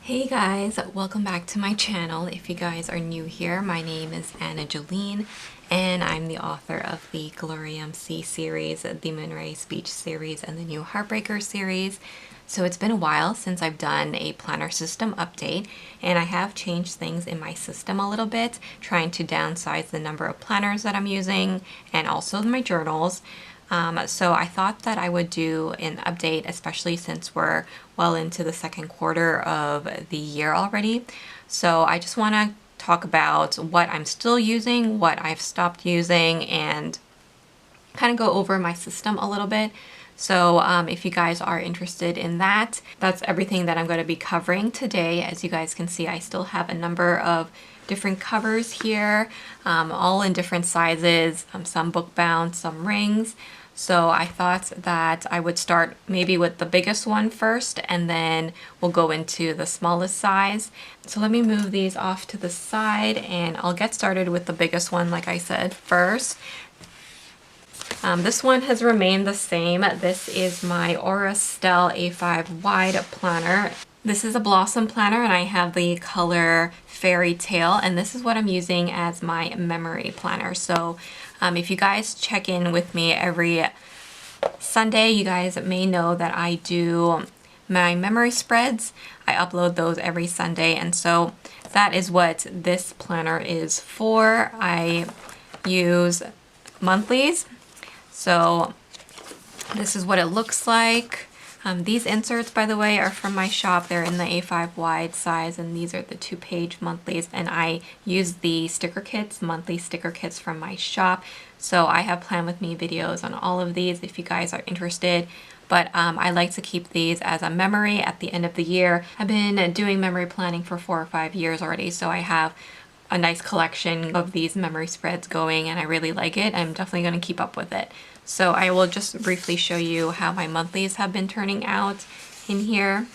Hey guys, welcome back to my channel. If you guys are new here, my name is Jolene and I'm the author of the Glory MC series, the MOONRISE Beach series, and the new HEARTBREAKER series. So it's been a while since I've done a planner system update, and I have changed things in my system a little bit, trying to downsize the number of planners that I'm using and also my journals. So I thought that I would do an update, especially since we're well into the second quarter of the year already. So I just want to talk about what I'm still using, what I've stopped using, and kind of go over my system a little bit. So if you guys are interested in that, that's everything that I'm going to be covering today. As you guys can see, I still have a number of different covers here, all in different sizes, some book bound, some rings. So I thought that I would start maybe with the biggest one first, and then we'll go into the smallest size. So let me move these off to the side, and I'll get started with the biggest one, like I said, first. This one has remained the same. This is my Aura Stell A5 wide planner. This is a blossom planner, and I have the color Fairy Tale, and this is what I'm using as my memory planner. So if you guys check in with me every Sunday, you guys may know that I do my memory spreads. I upload those every Sunday, and so that is what this planner is for. I use monthlies. So this is what it looks like. These inserts, by the way, are from my shop. They're in the A5 wide size, and these are the 2-page monthlies, and I use the sticker kits, monthly sticker kits from my shop. So I have Plan With Me videos on all of these if you guys are interested. But I like to keep these as a memory at the end of the year. I've been doing memory planning for 4 or 5 years already, so I have a nice collection of these memory spreads going, and I really like it. I'm definitely going to keep up with it. So I will just briefly show you how my monthlies have been turning out in here.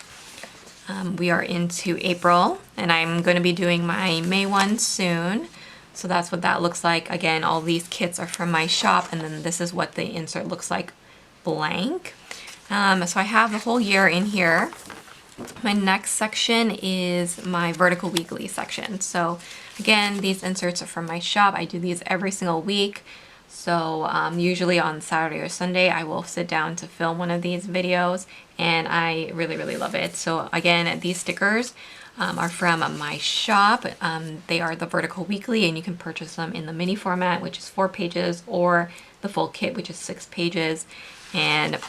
We are into April, and I'm going to be doing my May one soon. So that's what that looks like. Again, all these kits are from my shop, and then this is what the insert looks like blank. So I have the whole year in here. My next section is my vertical weekly section. So again, these inserts are from my shop. I do these every single week. So usually on Saturday or Sunday, I will sit down to film one of these videos, and I really, really love it. So again, these stickers are from my shop. They are the vertical weekly, and you can purchase them in the mini format, which is 4 pages, or the full kit, which is 6 pages. And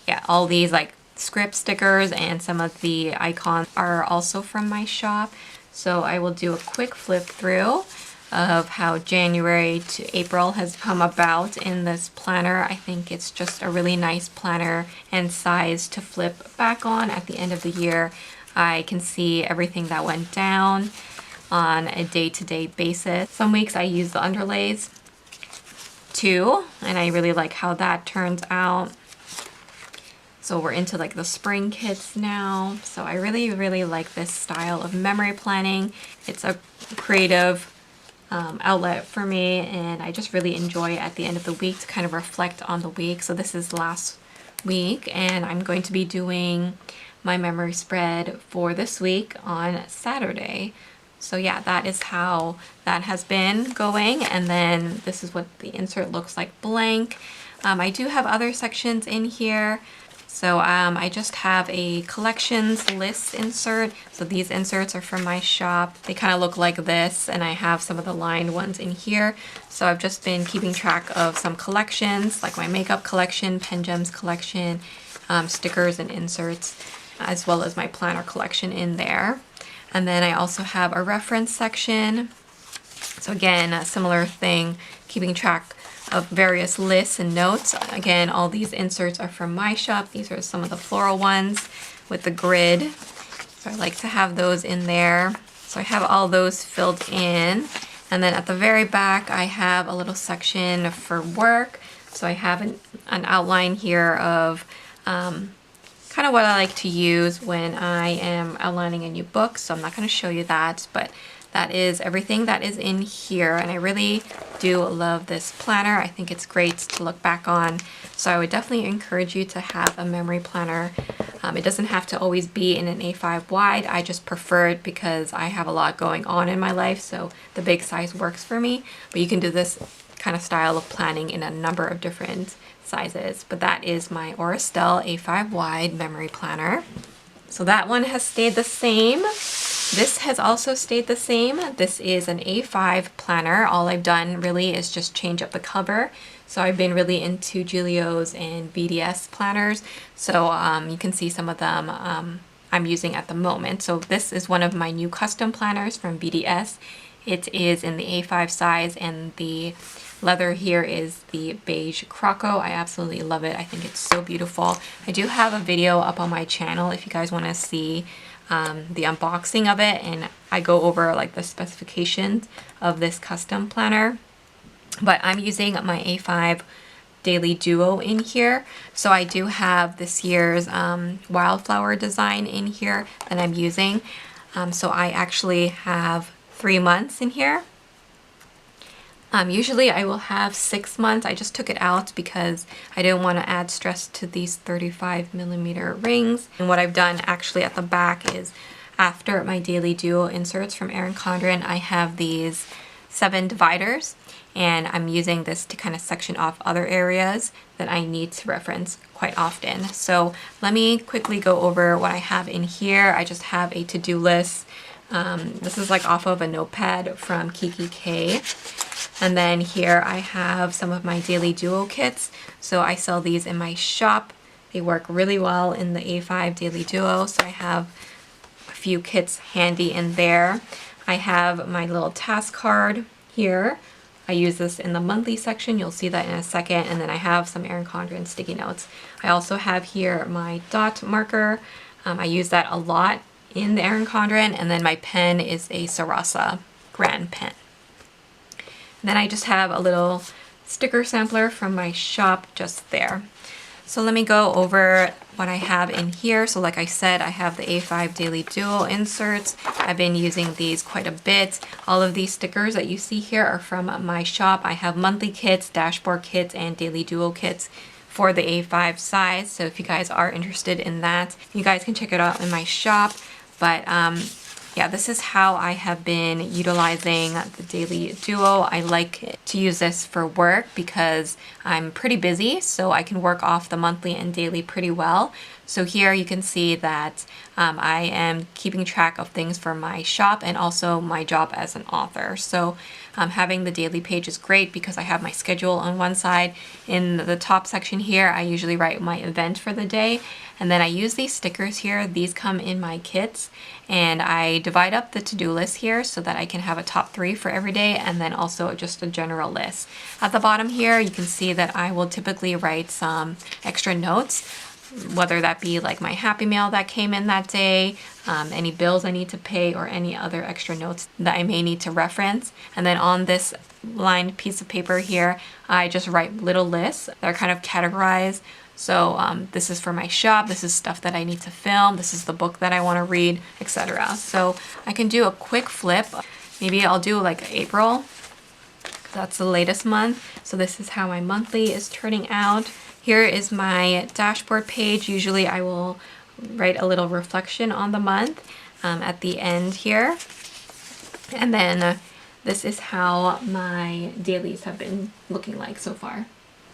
yeah, all these like script stickers and some of the icons are also from my shop. So I will do a quick flip through of how January to April has come about in this planner. I think it's just a really nice planner and size to flip back on at the end of the year. I can see everything that went down on a day-to-day basis. Some weeks I use the underlays too, and I really like how that turns out. So we're into like the spring kits now. So I really, really like this style of memory planning. It's a creative outlet for me, and I just really enjoy at the end of the week to kind of reflect on the week. So this is last week, and I'm going to be doing my memory spread for this week on Saturday. So yeah, that is how that has been going, and then this is what the insert looks like blank. I do have other sections in here. So I just have a collections list insert. So these inserts are from my shop. They kind of look like this, and I have some of the lined ones in here. So I've just been keeping track of some collections, like my makeup collection, pen gems collection, stickers and inserts, as well as my planner collection in there. And then I also have a reference section. So again, a similar thing, keeping track of various lists and notes. Again, all these inserts are from my shop. These are some of the floral ones with the grid. So I like to have those in there. So I have all those filled in. And then at the very back, I have a little section for work. So I have an outline here of kind of what I like to use when I am outlining a new book. So I'm not going to show you that, but that is everything that is in here, and I really do love this planner. I think it's great to look back on, so I would definitely encourage you to have a memory planner. It doesn't have to always be in an A5 wide. I just prefer it because I have a lot going on in my life, so the big size works for me. But you can do this kind of style of planning in a number of different sizes. But that is my Auristell A5 wide memory planner. So that one has stayed the same. This has also stayed the same. This is an A5 planner. All I've done really is just change up the cover. So I've been really into Gillio's and BDS planners. So you can see some of them I'm using at the moment. So this is one of my new custom planners from BDS. It is in the A5 size, and the leather here is the beige croco. I absolutely love it. I think it's so beautiful. I do have a video up on my channel if you guys want to see the unboxing of it, and I go over like the specifications of this custom planner. But I'm using my A5 Daily Duo in here. So I do have this year's wildflower design in here that I'm using. So I actually have 3 months in here. Usually I will have 6 months. I just took it out because I didn't want to add stress to these 35mm rings. And what I've done actually at the back is, after my Daily Duo inserts from Erin Condren, I have these 7 dividers, and I'm using this to kind of section off other areas that I need to reference quite often. So let me quickly go over what I have in here. I just have a to-do list. This is like off of a notepad from Kiki K. And then here I have some of my Daily Duo kits. So I sell these in my shop. They work really well in the A5 Daily Duo. So I have a few kits handy in there. I have my little task card here. I use this in the monthly section. You'll see that in a second. And then I have some Erin Condren sticky notes. I also have here my dot marker. I use that a lot in the Erin Condren. And then my pen is a Sarasa Grand pen. And then I just have a little sticker sampler from my shop just there. So let me go over what I have in here. So like I said, I have the A5 Daily Duo inserts. I've been using these quite a bit. All of these stickers that you see here are from my shop. I have monthly kits, dashboard kits, and Daily Duo kits for the A5 size. So if you guys are interested in that, you guys can check it out in my shop. But yeah, this is how I have been utilizing the Daily Duo. I like to use this for work because I'm pretty busy, so I can work off the monthly and daily pretty well. So here you can see that I am keeping track of things for my shop and also my job as an author. So having the daily page is great because I have my schedule on one side. In the top section here, I usually write my event for the day. And then I use these stickers here. These come in my kits, and I divide up the to-do list here so that I can have a top 3 for every day, and then also just a general list. At the bottom here, you can see that I will typically write some extra notes, whether that be like my Happy Mail that came in that day, any bills I need to pay, or any other extra notes that I may need to reference. And then on this lined piece of paper here, I just write little lists that are kind of categorized. So this is for my shop, this is stuff that I need to film, this is the book that I want to read, etc. So I can do a quick flip. Maybe I'll do like April, that's the latest month. So this is how my monthly is turning out. Here is my dashboard page. Usually I will write a little reflection on the month at the end here. And then this is how my dailies have been looking like so far.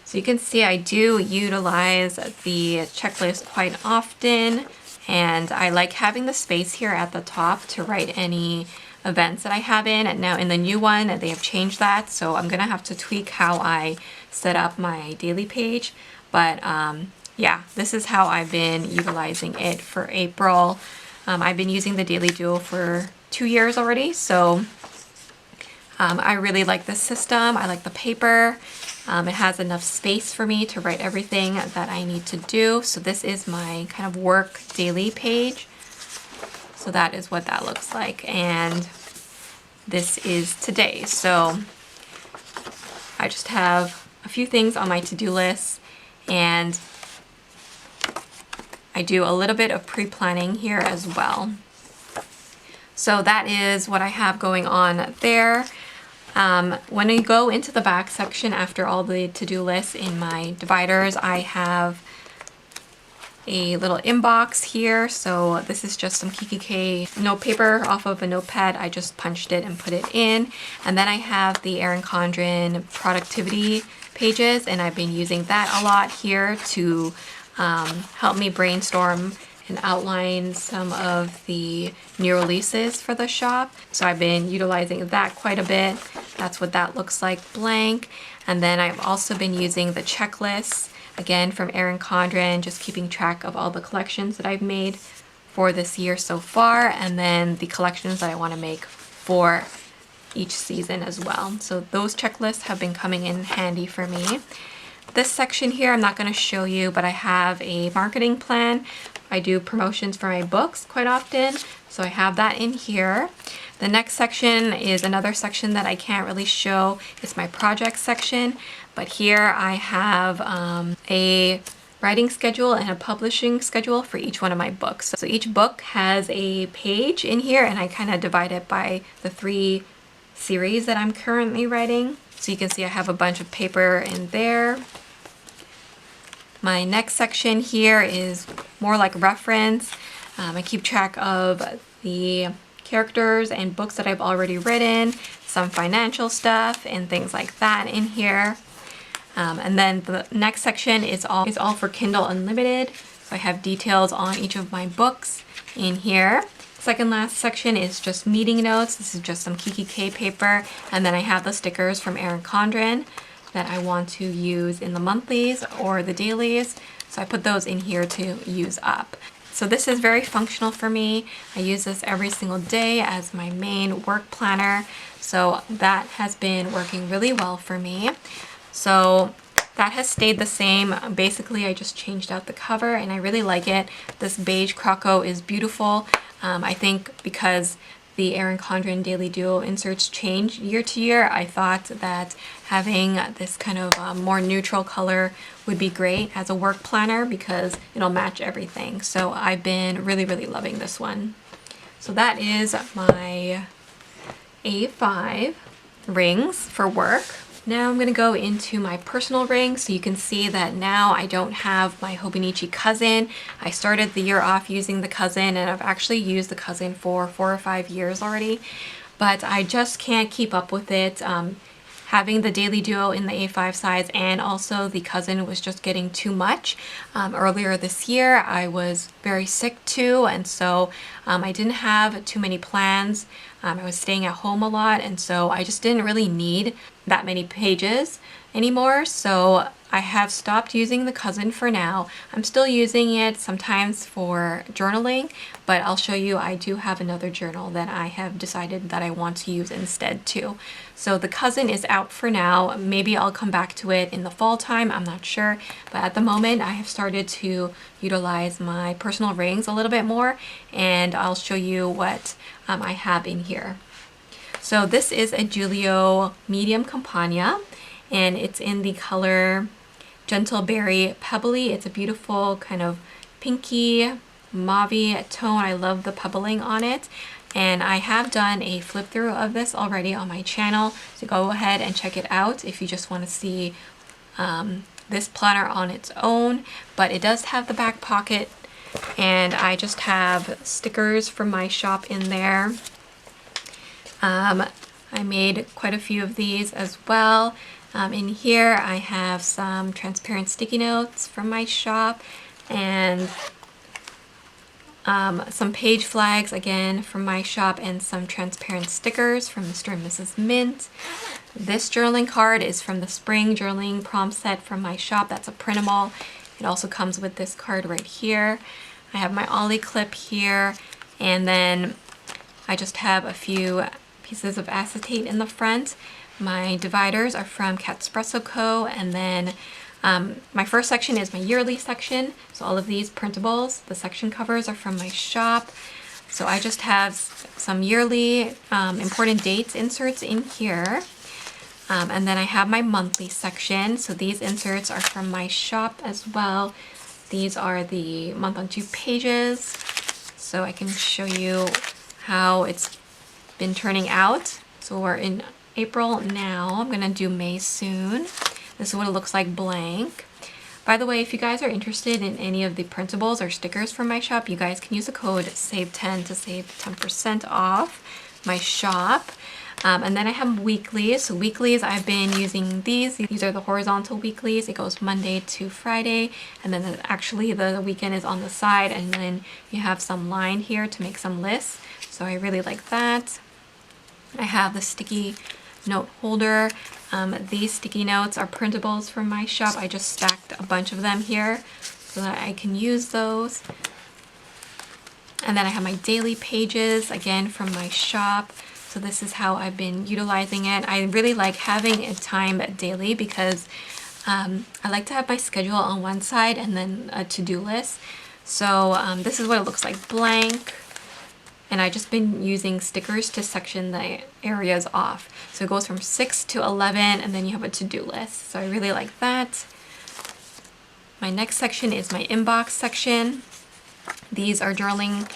So you can see I do utilize the checklist quite often, and I like having the space here at the top to write any events that I have in. And now in the new one, they have changed that, so I'm gonna have to tweak how I set up my daily page. But yeah, this is how I've been utilizing it for April. I've been using the Daily Duo for 2 years already, so I really like this system. I like the paper. It has enough space for me to write everything that I need to do. So this is my kind of work daily page. So that is what that looks like. And this is today. So I just have a few things on my to-do list, and I do a little bit of pre-planning here as well. So that is what I have going on there. When I go into the back section after all the to-do lists in my dividers, I have a little inbox here. So this is just some KKK note paper off of a notepad. I just punched it and put it in. And then I have the Erin Condren productivity pages, and I've been using that a lot here to help me brainstorm and outline some of the new releases for the shop. So I've been utilizing that quite a bit. That's what that looks like blank. And then I've also been using the checklists, again from Erin Condren, just keeping track of all the collections that I've made for this year so far, and then the collections that I want to make for each season as well. So those checklists have been coming in handy for me. This section here I'm not going to show you, but I have a marketing plan. I do promotions for my books quite often, so I have that in here. The next section is another section that I can't really show. It's my project section, but here I have a writing schedule and a publishing schedule for each one of my books. So each book has a page in here, and I kind of divide it by the 3 series that I'm currently writing. So you can see I have a bunch of paper in there. My next section here is more like reference. I keep track of the characters and books that I've already written, some financial stuff and things like that in here. And then the next section is all for Kindle Unlimited. So I have details on each of my books in here. Second last section is just meeting notes. This is just some KKK paper. And then I have the stickers from Erin Condren that I want to use in the monthlies or the dailies. So I put those in here to use up. So this is very functional for me. I use this every single day as my main work planner. So that has been working really well for me. So that has stayed the same. Basically, I just changed out the cover and I really like it. This beige croco is beautiful. I think because the Erin Condren Daily Duo inserts change year to year, I thought that having this kind of more neutral color would be great as a work planner because it'll match everything. So I've been really, really loving this one. So that is my A5 rings for work. Now I'm going to go into my personal rings, so you can see that now I don't have my Hobonichi cousin. I started the year off using the cousin, and I've actually used the cousin for 4 or 5 years already, but I just can't keep up with it. Having the Daily Duo in the A5 size and also the cousin was just getting too much. Earlier this year I was very sick too, and so I didn't have too many plans. I was staying at home a lot, and so I just didn't really need that many pages anymore. So I have stopped using the cousin for now. I'm still using it sometimes for journaling, but I'll show you I do have another journal that I have decided that I want to use instead too. So the cousin is out for now. Maybe I'll come back to it in the fall time, I'm not sure. But at the moment I have started to utilize my personal rings a little bit more, and I'll show you what I have in here. So this is a Gillio medium Compagna, and it's in the color Gentle Berry Pebbly. It's a beautiful kind of pinky mauve tone. I love the pebbling on it, and I have done a flip through of this already on my channel, so go ahead and check it out if you just want to see this planner on its own. But it does have the back pocket, and I just have stickers from my shop in there. I made quite a few of these as well. In here I have some transparent sticky notes from my shop, and some page flags again from my shop, and some transparent stickers from Mr. and Mrs. Mint. This journaling card is from the spring journaling prompt set from my shop. That's a printable. It also comes with this card right here. I have my Ollie clip here, and then I just have a few pieces of acetate in the front. My dividers are from Catspresso Co. And then my first section is my yearly section. So all of these printables, the section covers are from my shop. So I just have some yearly important dates inserts in here. And then I have my monthly section. So these inserts are from my shop as well. These are the month on 2 pages. So I can show you how it's been turning out. So we're in April now. I'm gonna do May soon. This is what it looks like blank. By the way, if you guys are interested in any of the printables or stickers from my shop, you guys can use the code SAVE10 to save 10% off my shop. And then I have weeklies. So weeklies, I've been using these. These are the horizontal weeklies. It goes Monday to Friday. And then actually the weekend is on the side. And then you have some line here to make some lists. So I really like that. I have the sticky note holder. These sticky notes are printables from my shop. I just stacked a bunch of them here so that I can use those. And then I have my daily pages, again from my shop. So this is how I've been utilizing it. I really like having a time daily because I like to have my schedule on one side and then a to-do list. So this is what it looks like blank. And I've just been using stickers to section the areas off. So it goes from 6 to 11 and then you have a to-do list. So I really like that. My next section is my inbox section. These are journaling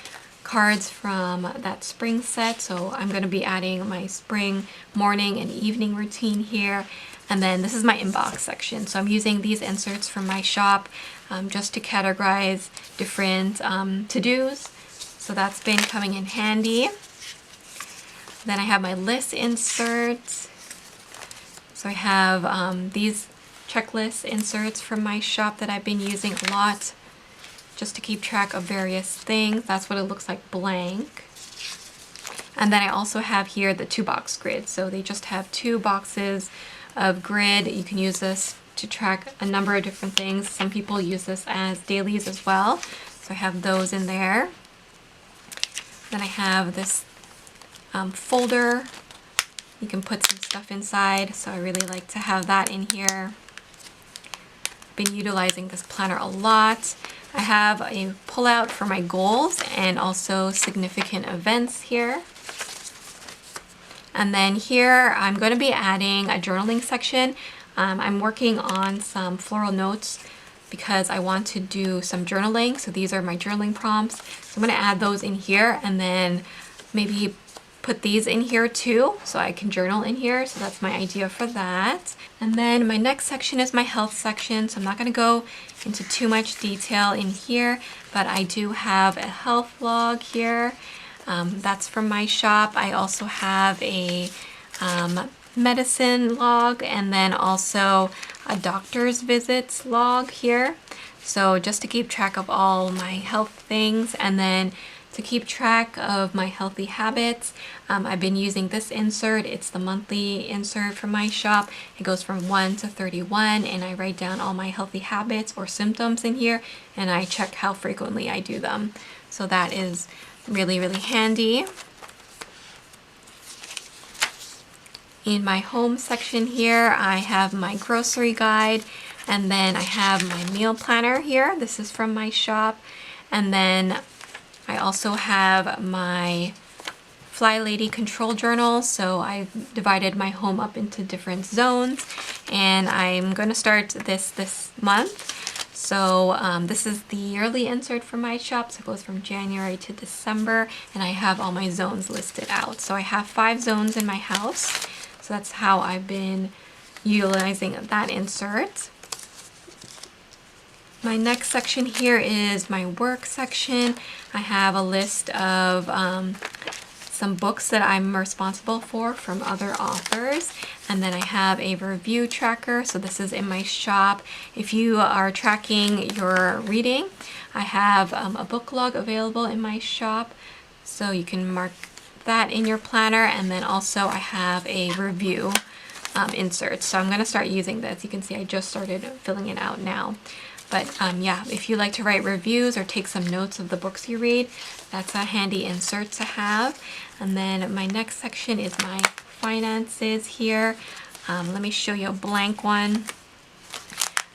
cards from that spring set. So I'm going to be adding my spring morning and evening routine here. And then this is my inbox section. So I'm using these inserts from my shop just to categorize different to-dos. So that's been coming in handy. Then I have my list inserts. So I have these checklist inserts from my shop that I've been using a lot just to keep track of various things. That's what it looks like blank. And then I also have here the 2-box grid. So they just have 2 boxes of grid. You can use this to track a number of different things. Some people use this as dailies as well. So I have those in there. Then I have this folder. You can put some stuff inside, so I really like to have that in here. Been utilizing this planner a lot. I have a pullout for my goals and also significant events here. And then here I'm going to be adding a journaling section. I'm working on some floral notes because I want to do some journaling. So these are my journaling prompts. So I'm going to add those in here and then maybe put these in here too so I can journal in here. So that's my idea for that. And then my next section is my health section. So I'm not going to go into too much detail in here, but I do have a health log here. That's from my shop. I also have a medicine log and then also a doctor's visits log here. So just to keep track of all my health things and then to keep track of my healthy habits. I've been using this insert. It's the monthly insert from my shop. It goes from 1 to 31 and I write down all my healthy habits or symptoms in here and I check how frequently I do them. So that is really, really handy. In my home section here, I have my grocery guide and then I have my meal planner here. This is from my shop. And then I also have my Fly Lady control journal. So I've divided my home up into different zones and I'm going to start this month. So this is the yearly insert from my shop. So it goes from January to December and I have all my zones listed out. So I have 5 zones in my house. So that's how I've been utilizing that insert. My next section here is my work section. I have a list of some books that I'm responsible for from other authors. And then I have a review tracker. So this is in my shop. If you are tracking your reading, I have a book log available in my shop. So you can mark that in your planner. And then also I have a review insert. So I'm going to start using this. You can see I just started filling it out now. But yeah, if you like to write reviews or take some notes of the books you read, that's a handy insert to have. And then my next section is my finances here. Let me show you a blank one.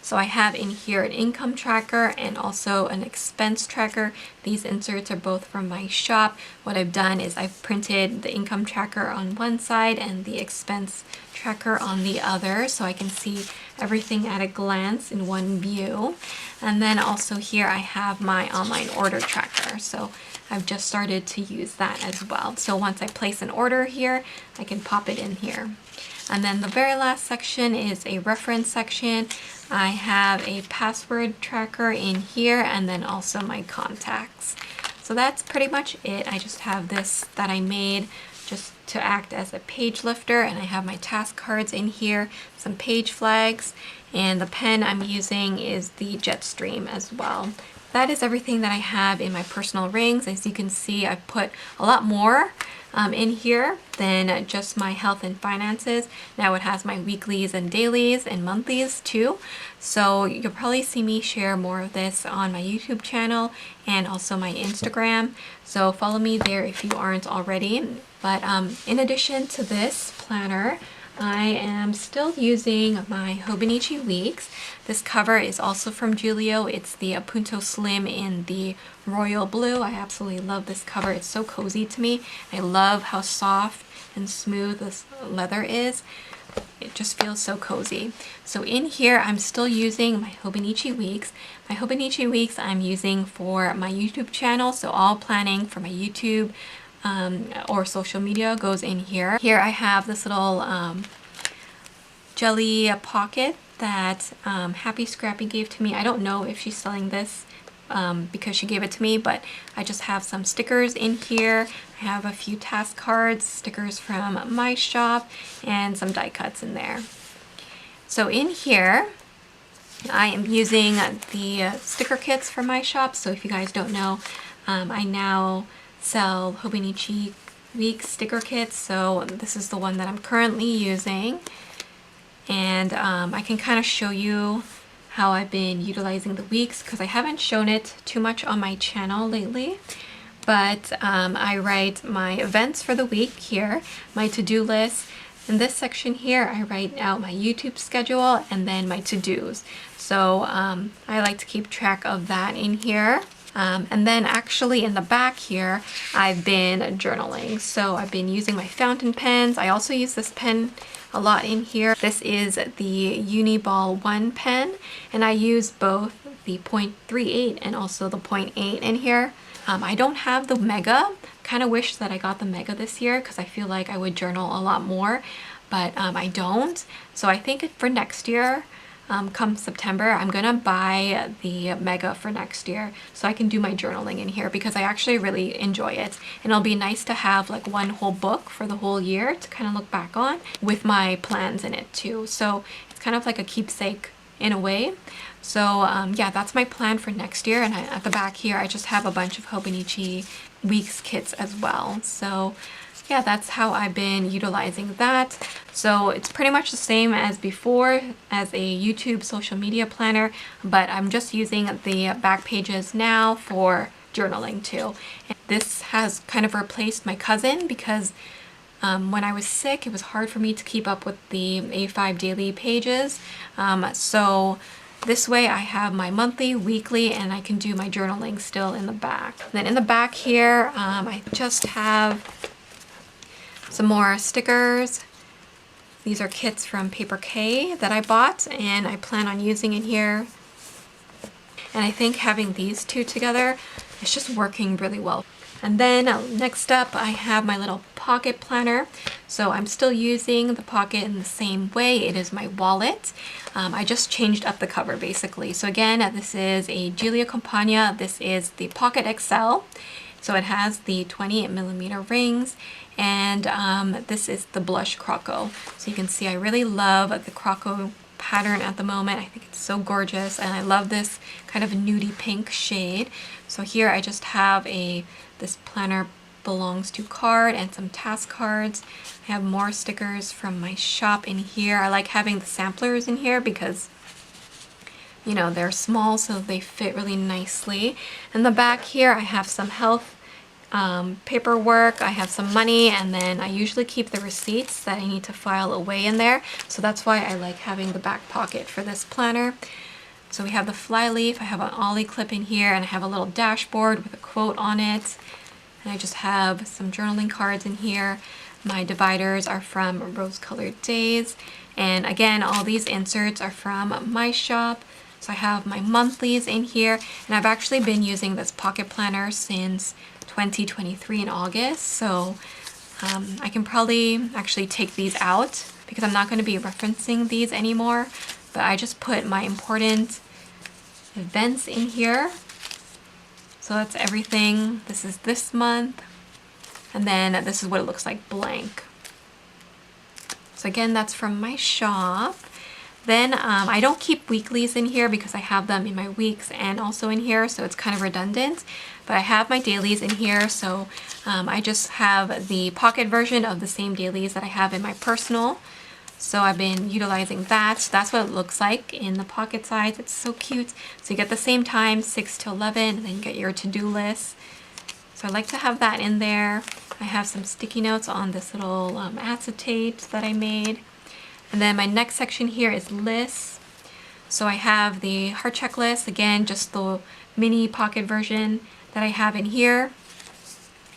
So I have in here an income tracker and also an expense tracker. These inserts are both from my shop. What I've done is I've printed the income tracker on one side and the expense tracker on the other so I can see everything at a glance in one view. And then also here I have my online order tracker. So I've just started to use that as well. So once I place an order here, I can pop it in here. And then the very last section is a reference section. I have a password tracker in here and then also my contacts. So that's pretty much it. I just have this that I made just to act as a page lifter, and I have my task cards in here, some page flags, and the pen I'm using is the Jetstream as well. That is everything that I have in my personal rings. As you can see, I've put a lot more in here than just my health and finances. Now it has my weeklies and dailies and monthlies too. So you'll probably see me share more of this on my YouTube channel and also my Instagram. So follow me there if you aren't already. But in addition to this planner, I am still using my Hobonichi Weeks. This cover is also from Gillio. It's the Punto Slim in the royal blue. I absolutely love this cover. It's so cozy to me. I love how soft and smooth this leather is. It just feels so cozy. So in here, I'm still using my Hobonichi Weeks. My Hobonichi Weeks I'm using for my YouTube channel. So all planning for my YouTube or social media goes in here. Here I have this little jelly pocket that Happy Scrappy gave to me. I don't know if she's selling this because she gave it to me, but I just have some stickers in here. I have a few task cards, stickers from my shop, and some die cuts in there. So in here, I am using the sticker kits from my shop. So if you guys don't know, I now sell Hobonichi Weeks sticker kits. So this is the one that I'm currently using. And I can kind of show you how I've been utilizing the weeks because I haven't shown it too much on my channel lately. But I write my events for the week here, my to-do list. In this section here, I write out my YouTube schedule and then my to-dos. So I like to keep track of that in here. And then actually in the back here, I've been journaling. So I've been using my fountain pens. I also use this pen a lot in here. This is the Uniball 1 pen, and I use both the 0.38 and also the 0.8 in here. I don't have the Mega. Kind of wish that I got the Mega this year because I feel like I would journal a lot more, but I don't. So I think for next year, come September, I'm gonna buy the Mega for next year so I can do my journaling in here because I actually really enjoy it, and it'll be nice to have like one whole book for the whole year to kind of look back on with my plans in it too. So it's kind of like a keepsake in a way. So yeah, that's my plan for next year. And at the back here, I just have a bunch of Hobonichi Weeks kits as well. So yeah, that's how I've been utilizing that. So it's pretty much the same as before as a YouTube social media planner, but I'm just using the back pages now for journaling too. And this has kind of replaced my cousin because when I was sick, it was hard for me to keep up with the A5 daily pages. So this way I have my monthly, weekly, and I can do my journaling still in the back. Then in the back here, I just have some more stickers. These are kits from Paper K that I bought and I plan on using in here. And I think having these two together is just working really well. And then next up I have my little pocket planner. So I'm still using the pocket in the same way. It is my wallet. I just changed up the cover basically. So again, this is a Gillio Compagna. This is the Pocket XL. So it has the 20mm rings, and this is the blush croco. So you can see I really love the croco pattern at the moment. I think it's so gorgeous, and I love this kind of nudie pink shade. So here I just have this planner belongs to card and some task cards. I have more stickers from my shop in here. I like having the samplers in here because you know, they're small, so they fit really nicely. In the back here, I have some health paperwork, I have some money, and then I usually keep the receipts that I need to file away in there. So that's why I like having the back pocket for this planner. So we have the fly leaf, I have an ollie clip in here, and I have a little dashboard with a quote on it. And I just have some journaling cards in here. My dividers are from Rose Colored Days. And again, all these inserts are from my shop. So I have my monthlies in here, and I've actually been using this pocket planner since 2023 in August. So I can probably actually take these out because I'm not going to be referencing these anymore. But I just put my important events in here. So that's everything. This is this month. And then this is what it looks like blank. So again, that's from my shop. Then I don't keep weeklies in here because I have them in my weeks and also in here, so it's kind of redundant. But I have my dailies in here, so I just have the pocket version of the same dailies that I have in my personal. So I've been utilizing that. So that's what it looks like in the pocket size. It's so cute. So you get the same time, 6 to 11, and then you get your to-do list. So I like to have that in there. I have some sticky notes on this little acetate that I made. And then my next section here is lists. So I have the heart checklist, again, just the mini pocket version that I have in here.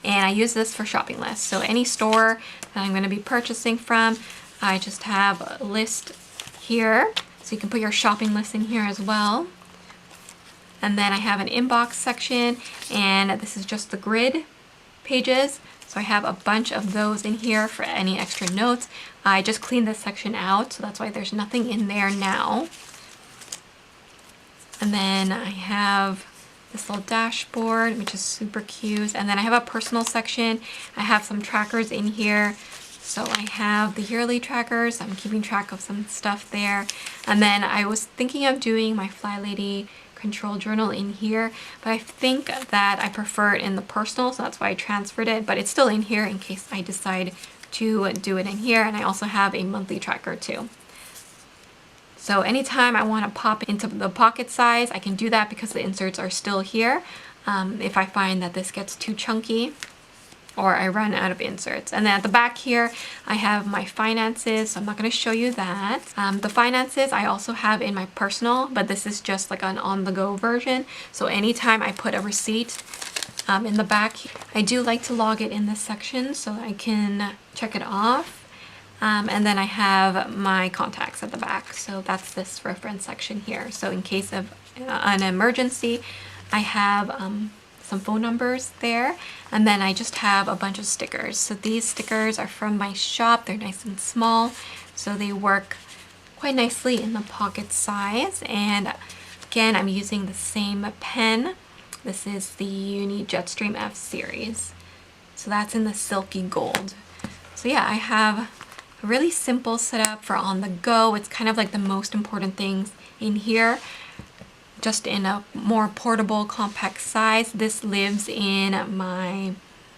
And I use this for shopping lists. So any store that I'm going to be purchasing from, I just have a list here. So you can put your shopping list in here as well. And then I have an inbox section, and this is just the grid pages. So I have a bunch of those in here for any extra notes. I just cleaned this section out, so that's why there's nothing in there now. And then I have this little dashboard, which is super cute. And then I have a personal section. I have some trackers in here. So I have the yearly trackers. I'm keeping track of some stuff there. And then I was thinking of doing my Fly Lady control journal in here, but I think that I prefer it in the personal, so that's why I transferred it, but it's still in here in case I decide to do it in here. And I also have a monthly tracker too. So anytime I want to pop into the pocket size, I can do that because the inserts are still here. If I find that this gets too chunky or I run out of inserts. And then at the back here, I have my finances. So I'm not going to show you that. The finances I also have in my personal, but this is just like an on-the-go version. So anytime I put a receipt in the back, I do like to log it in this section so I can check it off. And then I have my contacts at the back. So that's this reference section here. So in case of an emergency, I have some phone numbers there, and then I just have a bunch of stickers. So these stickers are from my shop. They're nice and small, so they work quite nicely in the pocket size. And again, I'm using the same pen. This is the Uni Jetstream F series. So that's in the silky gold. So yeah, I have a really simple setup for on the go. It's kind of like the most important things in here, just in a more portable, compact size. This lives in my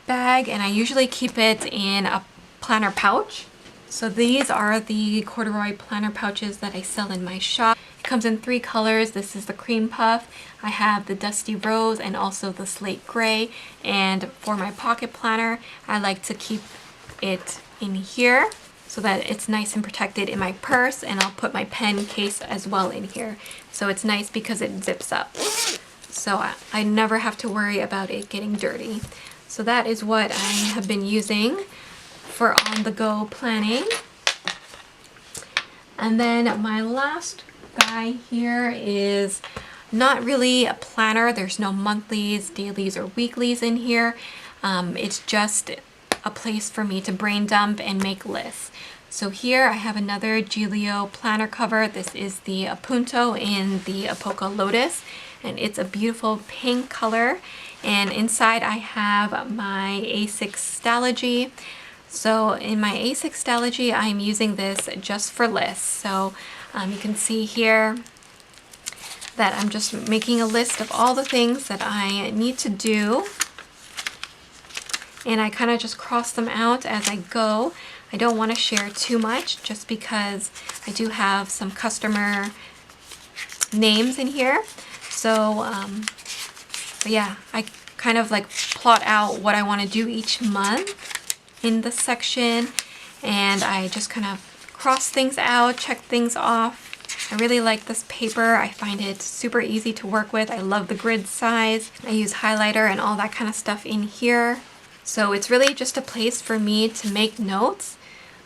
bag, and I usually keep it in a planner pouch. So these are the corduroy planner pouches that I sell in my shop. It comes in 3 colors. This is the cream puff. I have the dusty rose and also the slate gray. And for my pocket planner, I like to keep it in here so that it's nice and protected in my purse, and I'll put my pen case as well in here. So it's nice because it zips up. So I never have to worry about it getting dirty. So that is what I have been using for on-the-go planning. And then my last guy here is not really a planner. There's no monthlies, dailies, or weeklies in here. It's just a place for me to brain dump and make lists. So here I have another Gillio planner cover. This is the Punto in the Apoca Lotus, and it's a beautiful pink color. And inside I have my A6 Stalogy. So in my A6 Stalogy, I'm using this just for lists. So you can see here that I'm just making a list of all the things that I need to do. And I kind of just cross them out as I go. I don't want to share too much just because I do have some customer names in here. So but yeah, I kind of like plot out what I want to do each month in this section, and I just kind of cross things out, check things off. I really like this paper. I find it super easy to work with. I love the grid size. I use highlighter and all that kind of stuff in here. So it's really just a place for me to make notes.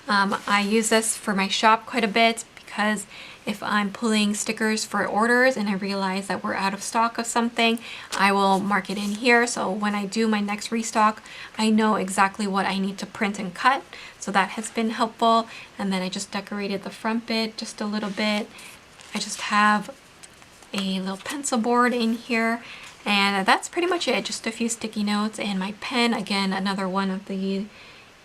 I use this for my shop quite a bit because if I'm pulling stickers for orders and I realize that we're out of stock of something, I will mark it in here. So when I do my next restock, I know exactly what I need to print and cut. So that has been helpful. And then I just decorated the front bit just a little bit. I just have a little pencil board in here. And that's pretty much it. Just a few sticky notes and my pen. Again, another one of the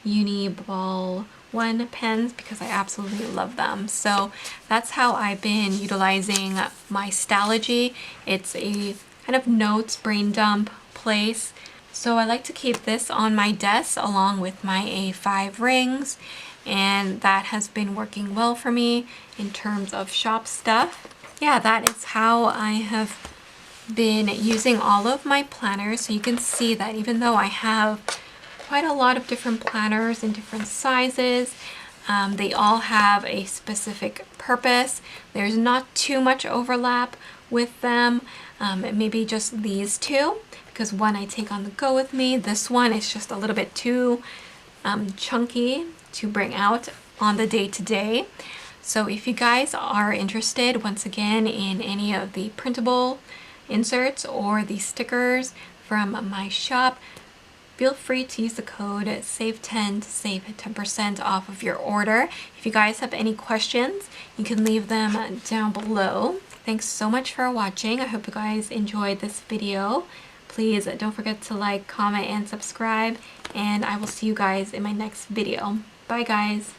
Uniball 1 pens because I absolutely love them. So that's how I've been utilizing my Stalogy. It's a kind of notes brain dump place. So I like to keep this on my desk along with my A5 rings, and that has been working well for me in terms of shop stuff. Yeah, that is how I have been using all of my planners. So you can see that even though I have quite a lot of different planners in different sizes, they all have a specific purpose. There's not too much overlap with them. Maybe just these two, because one I take on the go with me. This one is just a little bit too chunky to bring out on the day-to-day. So if you guys are interested, once again, in any of the printable inserts or the stickers from my shop, feel free to use the code SAVE10 to save 10% off of your order. If you guys have any questions, you can leave them down below. Thanks so much for watching. I hope you guys enjoyed this video. Please don't forget to like, comment, and subscribe, and I will see you guys in my next video. Bye guys!